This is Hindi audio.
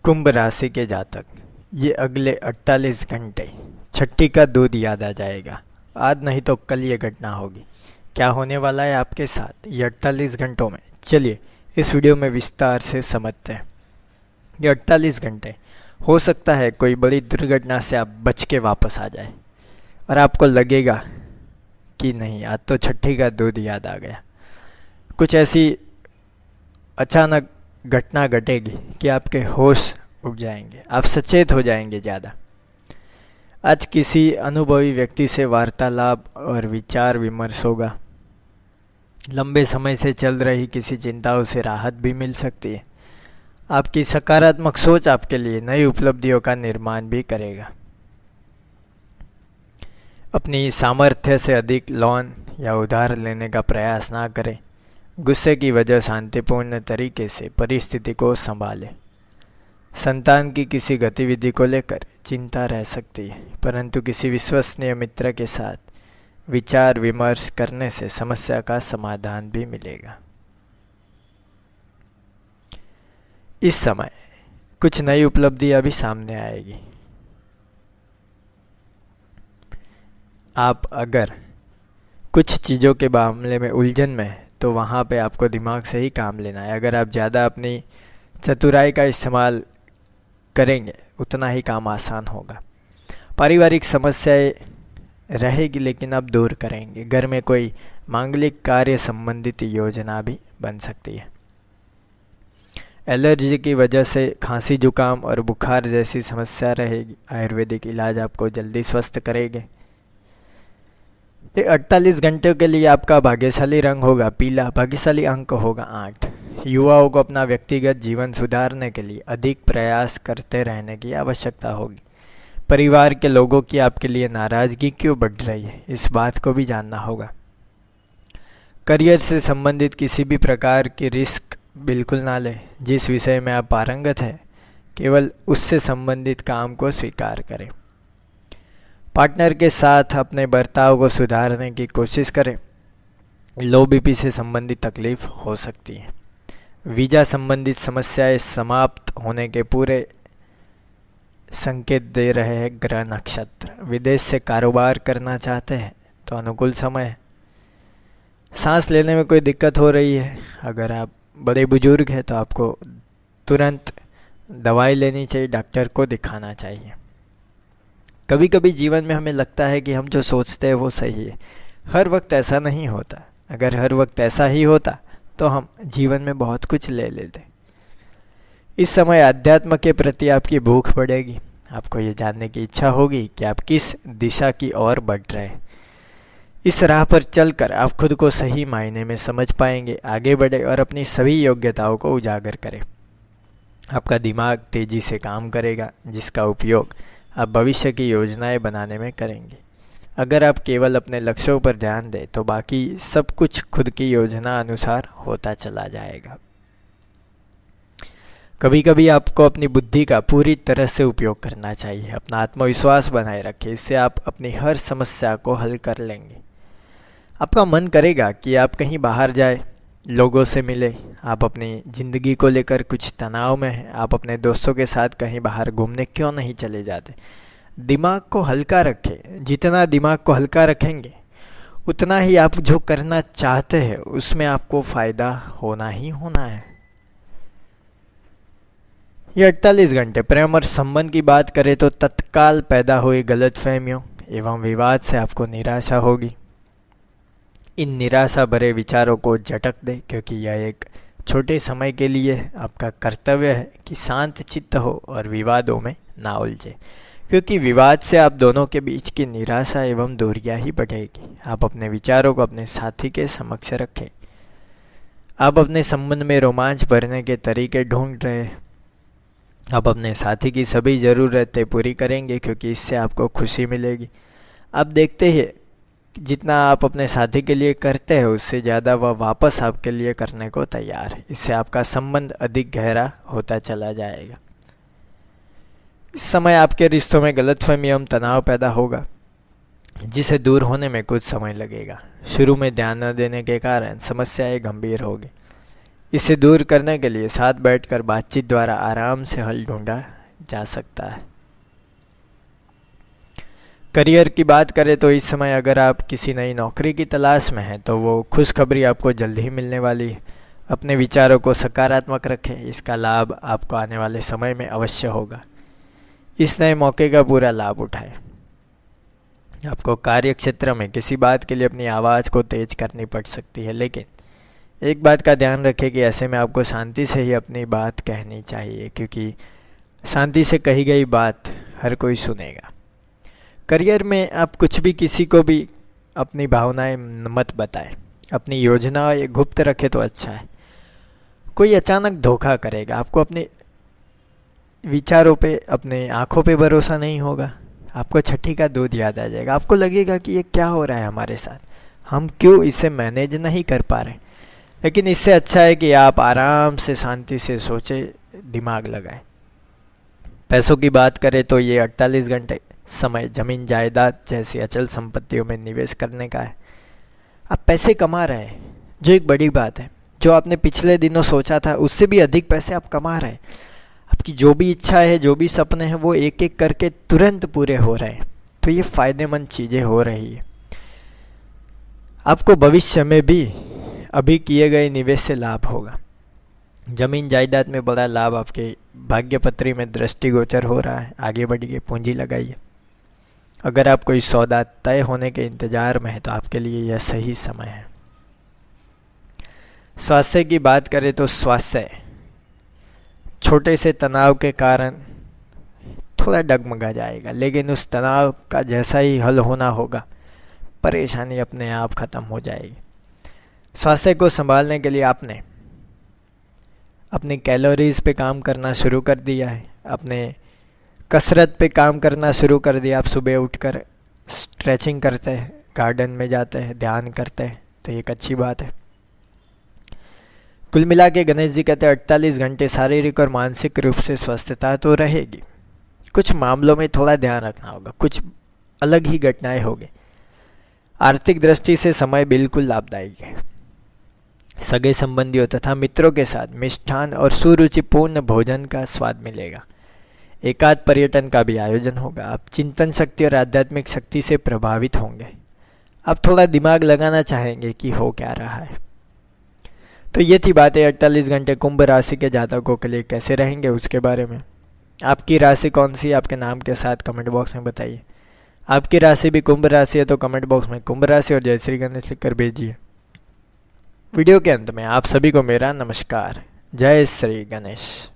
कुंभ राशि के जातक, ये अगले 48 घंटे छठी का दूध याद आ जाएगा। आज नहीं तो कल ये घटना होगी। क्या होने वाला है आपके साथ ये 48 घंटों में, चलिए इस वीडियो में विस्तार से समझते हैं। ये 48 घंटे हो सकता है कोई बड़ी दुर्घटना से आप बच के वापस आ जाए और आपको लगेगा कि नहीं, आज तो छठी का दूध याद आ गया। कुछ ऐसी अचानक घटना घटेगी कि आपके होश उड़ जाएंगे, आप सचेत हो जाएंगे ज़्यादा। आज किसी अनुभवी व्यक्ति से वार्तालाप और विचार विमर्श होगा। लंबे समय से चल रही किसी चिंताओं से राहत भी मिल सकती है। आपकी सकारात्मक सोच आपके लिए नई उपलब्धियों का निर्माण भी करेगा। अपनी सामर्थ्य से अधिक लोन या उधार लेने का प्रयास ना करें। गुस्से की वजह शांतिपूर्ण तरीके से परिस्थिति को संभालें। संतान की किसी गतिविधि को लेकर चिंता रह सकती है, परंतु किसी विश्वसनीय मित्र के साथ विचार विमर्श करने से समस्या का समाधान भी मिलेगा। इस समय कुछ नई उपलब्धियां भी सामने आएगी। आप अगर कुछ चीज़ों के मामले में उलझन में हैं तो वहाँ पे आपको दिमाग से ही काम लेना है। अगर आप ज़्यादा अपनी चतुराई का इस्तेमाल करेंगे उतना ही काम आसान होगा। पारिवारिक समस्याएं रहेगी लेकिन आप दूर करेंगे। घर में कोई मांगलिक कार्य संबंधित योजना भी बन सकती है। एलर्जी की वजह से खांसी जुकाम और बुखार जैसी समस्या रहेगी। आयुर्वेदिक इलाज आपको जल्दी स्वस्थ करेंगे। ये 48 घंटे के लिए आपका भाग्यशाली रंग होगा पीला, भाग्यशाली अंक होगा 8। युवाओं को अपना व्यक्तिगत जीवन सुधारने के लिए अधिक प्रयास करते रहने की आवश्यकता होगी। परिवार के लोगों की आपके लिए नाराज़गी क्यों बढ़ रही है, इस बात को भी जानना होगा। करियर से संबंधित किसी भी प्रकार की रिस्क बिल्कुल ना लें। जिस विषय में आप पारंगत हैं केवल उससे संबंधित काम को स्वीकार करें। पार्टनर के साथ अपने बर्ताव को सुधारने की कोशिश करें। लो बीपी से संबंधित तकलीफ हो सकती है। वीज़ा संबंधित समस्याएं समाप्त होने के पूरे संकेत दे रहे हैं ग्रह नक्षत्र। विदेश से कारोबार करना चाहते हैं तो अनुकूल समय है। सांस लेने में कोई दिक्कत हो रही है, अगर आप बड़े बुजुर्ग हैं तो आपको तुरंत दवाई लेनी चाहिए, डॉक्टर को दिखाना चाहिए। कभी कभी जीवन में हमें लगता है कि हम जो सोचते हैं वो सही है। हर वक्त ऐसा नहीं होता। अगर हर वक्त ऐसा ही होता तो हम जीवन में बहुत कुछ ले लेते। इस समय अध्यात्म के प्रति आपकी भूख बढ़ेगी। आपको ये जानने की इच्छा होगी कि आप किस दिशा की ओर बढ़ रहे हैं। इस राह पर चलकर आप खुद को सही मायने में समझ पाएंगे। आगे बढ़े और अपनी सभी योग्यताओं को उजागर करें। आपका दिमाग तेजी से काम करेगा जिसका उपयोग आप भविष्य की योजनाएं बनाने में करेंगे। अगर आप केवल अपने लक्ष्यों पर ध्यान दें तो बाकी सब कुछ खुद की योजना अनुसार होता चला जाएगा। कभी कभी आपको अपनी बुद्धि का पूरी तरह से उपयोग करना चाहिए। अपना आत्मविश्वास बनाए रखें, इससे आप अपनी हर समस्या को हल कर लेंगे। आपका मन करेगा कि आप कहीं बाहर जाए, लोगों से मिले। आप अपनी ज़िंदगी को लेकर कुछ तनाव में हैं, आप अपने दोस्तों के साथ कहीं बाहर घूमने क्यों नहीं चले जाते। दिमाग को हल्का रखें। जितना दिमाग को हल्का रखेंगे उतना ही आप जो करना चाहते हैं उसमें आपको फ़ायदा होना ही होना है। ये 48 घंटे प्रेम और संबंध की बात करें तो तत्काल पैदा हुई गलतफहमियों एवं विवाद से आपको निराशा होगी। इन निराशा भरे विचारों को झटक दें, क्योंकि यह एक छोटे समय के लिए आपका कर्तव्य है कि शांत चित्त हो और विवादों में ना उलझे, क्योंकि विवाद से आप दोनों के बीच की निराशा एवं दूरियां ही बढ़ेगी। आप अपने विचारों को अपने साथी के समक्ष रखें। आप अपने संबंध में रोमांच भरने के तरीके ढूंढ रहे हैं। आप अपने साथी की सभी ज़रूरतें पूरी करेंगे क्योंकि इससे आपको खुशी मिलेगी। आप देखते हैं जितना आप अपने साथी के लिए करते हैं उससे ज़्यादा वह वापस आपके लिए करने को तैयार है। इससे आपका संबंध अधिक गहरा होता चला जाएगा। इस समय आपके रिश्तों में गलतफहमी एवं तनाव पैदा होगा जिसे दूर होने में कुछ समय लगेगा। शुरू में ध्यान न देने के कारण समस्याएं गंभीर होगी। इसे दूर करने के लिए साथ बैठकर बातचीत द्वारा आराम से हल ढूंढा जा सकता है। करियर की बात करें तो इस समय अगर आप किसी नई नौकरी की तलाश में हैं तो वो खुशखबरी आपको जल्द ही मिलने वाली है। अपने विचारों को सकारात्मक रखें, इसका लाभ आपको आने वाले समय में अवश्य होगा। इस नए मौके का पूरा लाभ उठाएं। आपको कार्य क्षेत्र में किसी बात के लिए अपनी आवाज़ को तेज करनी पड़ सकती है, लेकिन एक बात का ध्यान रखें कि ऐसे में आपको शांति से ही अपनी बात कहनी चाहिए, क्योंकि शांति से कही गई बात हर कोई सुनेगा। करियर में आप कुछ भी किसी को भी अपनी भावनाएं मत बताएं। अपनी योजना गुप्त रखें तो अच्छा है। कोई अचानक धोखा करेगा, आपको अपने विचारों पे, अपने आँखों पे भरोसा नहीं होगा। आपको छठी का दूध याद आ जाएगा। आपको लगेगा कि ये क्या हो रहा है हमारे साथ, हम क्यों इसे मैनेज नहीं कर पा रहे। लेकिन इससे अच्छा है कि आप आराम से शांति से सोचें, दिमाग लगाएं। पैसों की बात करें तो ये 48 घंटे समय ज़मीन जायदाद जैसी अचल संपत्तियों में निवेश करने का है। आप पैसे कमा रहे हैं, जो एक बड़ी बात है। जो आपने पिछले दिनों सोचा था उससे भी अधिक पैसे आप कमा रहे हैं। आपकी जो भी इच्छा है, जो भी सपने हैं, वो एक एक करके तुरंत पूरे हो रहे हैं। तो ये फ़ायदेमंद चीज़ें हो रही है। आपको भविष्य में भी अभी किए गए निवेश से लाभ होगा। ज़मीन जायदाद में बड़ा लाभ आपके भाग्यपत्री में दृष्टिगोचर हो रहा है। आगे बढ़िए, पूंजी लगाइए। अगर आप कोई सौदा तय होने के इंतज़ार में है तो आपके लिए यह सही समय है। स्वास्थ्य की बात करें तो स्वास्थ्य छोटे से तनाव के कारण थोड़ा डगमगा जाएगा, लेकिन उस तनाव का जैसा ही हल होना होगा, परेशानी अपने आप ख़त्म हो जाएगी। स्वास्थ्य को संभालने के लिए आपने अपनी कैलोरीज पे काम करना शुरू कर दिया है, अपने कसरत पे काम करना शुरू कर दिया। आप सुबह उठकर स्ट्रेचिंग करते हैं, गार्डन में जाते हैं, ध्यान करते हैं, तो एक अच्छी बात है। कुल मिला के गणेश जी कहते हैं 48 घंटे शारीरिक और मानसिक रूप से स्वस्थता तो रहेगी। कुछ मामलों में थोड़ा ध्यान रखना होगा, कुछ अलग ही घटनाएं होंगी। आर्थिक दृष्टि से समय बिल्कुल लाभदायक है। सगे संबंधियों तथा मित्रों के साथ मिष्ठान और सुरुचिपूर्ण भोजन का स्वाद मिलेगा। एकाध पर्यटन का भी आयोजन होगा। आप चिंतन शक्ति और आध्यात्मिक शक्ति से प्रभावित होंगे। आप थोड़ा दिमाग लगाना चाहेंगे कि हो क्या रहा है। तो ये थी बातें 48 घंटे कुंभ राशि के जातकों के लिए कैसे रहेंगे उसके बारे में। आपकी राशि कौन सी, आपके नाम के साथ कमेंट बॉक्स में बताइए। आपकी राशि भी कुंभ राशि है तो कमेंट बॉक्स में कुंभ राशि और जय श्री गणेश लिखकर भेजिए। वीडियो के अंत में आप सभी को मेरा नमस्कार। जय श्री गणेश।